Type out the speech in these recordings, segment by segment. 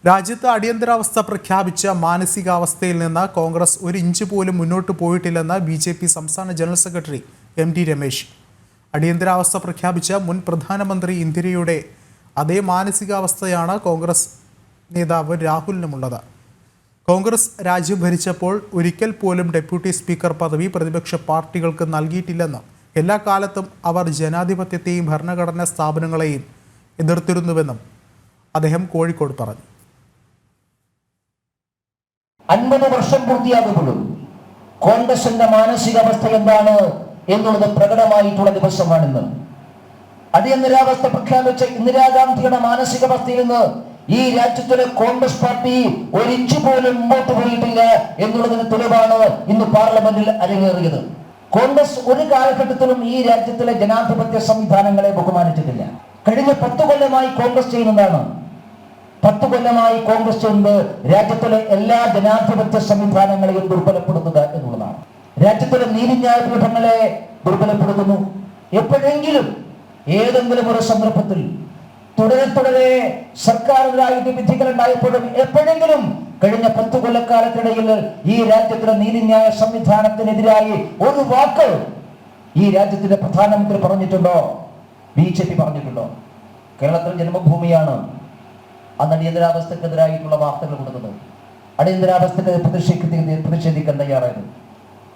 രാജ്യത്ത് അടിയന്തരാവസ്ഥ പ്രഖ്യാപിച്ച മാനസികാവസ്ഥയിൽ നിന്ന് കോൺഗ്രസ് ഒരു ഇഞ്ച് പോലും മുന്നോട്ട് പോയിട്ടില്ലെന്ന് ബി.ജെ.പി. സംസ്ഥാന ജനറൽ സെക്രട്ടറി എം.ടി. രമേശ്. അടിയന്തരാവസ്ഥ പ്രഖ്യാപിച്ച മുൻ പ്രധാനമന്ത്രി ഇന്ദിരയുടെ അതേ മാനസികാവസ്ഥയാണ് കോൺഗ്രസ് നേതാവ് രാഹുലിനുമുള്ളത്. കോൺഗ്രസ് രാജ്യം ഭരിച്ചപ്പോൾ ഒരിക്കൽ പോലും ഡെപ്യൂട്ടി സ്പീക്കർ പദവി പ്രതിപക്ഷ പാർട്ടികൾക്ക് നൽകിയിട്ടില്ലെന്നും എല്ലാ കാലത്തും അവർ ജനാധിപത്യത്തെയും ഭരണഘടനാ സ്ഥാപനങ്ങളെയും എതിർത്തിരുന്നുവെന്നും അദ്ദേഹം കോഴിക്കോട് പറഞ്ഞു. 50 വർഷം പൂർത്തിയാകുമ്പോഴും കോൺഗ്രസിന്റെ മാനസികാവസ്ഥ എന്താണ് എന്നുള്ളത് പ്രകടമായിട്ടുള്ള ദിവസമാണിന്ന്. അടിയന്തരാവസ്ഥ പ്രഖ്യാപിച്ച ഇന്ദിരാഗാന്ധിയുടെ മാനസികാവസ്ഥയിൽ നിന്ന് ഈ രാജ്യത്തിലെ കോൺഗ്രസ് പാർട്ടി ഒരിഞ്ച് പോലും മുമ്പോട്ട് പോയിട്ടില്ല എന്നുള്ളതിന് തെളിവാണ് ഇന്ന് പാർലമെന്റിൽ അരങ്ങേറിയത്. കോൺഗ്രസ് ഒരു കാലഘട്ടത്തിലും ഈ രാജ്യത്തിലെ ജനാധിപത്യ സംവിധാനങ്ങളെ ബഹുമാനിച്ചിട്ടില്ല. കഴിഞ്ഞ 10 കൊല്ലമായി കോൺഗ്രസ് ചെയ്യുന്നതാണ്. 10 കൊല്ലമായി കോൺഗ്രസ് ചെയ്യുന്നത് രാജ്യത്തിലെ എല്ലാ ജനാധിപത്യ സംവിധാനങ്ങളെയും ദുർബലപ്പെടുത്തുക എന്നുള്ളതാണ്. രാജ്യത്തിലെ നീതിന്യായ പീഠങ്ങളെ ദുർബലപ്പെടുത്തുന്നു. എപ്പോഴെങ്കിലും ഏതെങ്കിലും ഒരു സന്ദർഭത്തിൽ തുടരെ സർക്കാരിനായിട്ട് വിധികൾ ഉണ്ടായപ്പോഴും എപ്പോഴെങ്കിലും കഴിഞ്ഞ 10 കൊല്ലക്കാലത്തിനിടയിൽ ഈ രാജ്യത്തിലെ നീതിന്യായ സംവിധാനത്തിനെതിരായി ഒരു വാക്ക് ഈ രാജ്യത്തിന്റെ പ്രധാനമന്ത്രി പറഞ്ഞിട്ടുണ്ടോ? ബി.ജെ.പി. പറഞ്ഞിട്ടുണ്ടോ? കേരളത്തിൽ ജന്മഭൂമിയാണ് അന്ന് അടിയന്തരാവസ്ഥക്കെതിരായിട്ടുള്ള വാർത്തകൾ കൊടുത്തത്. അടിയന്തരാവസ്ഥക്ക് പ്രതിഷേധിക്കാൻ തയ്യാറായത്.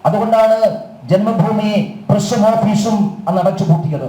അതുകൊണ്ടാണ് ജന്മഭൂമി പ്രസ് ഓഫീസും അന്ന് അടച്ചുപൂട്ടിയത്.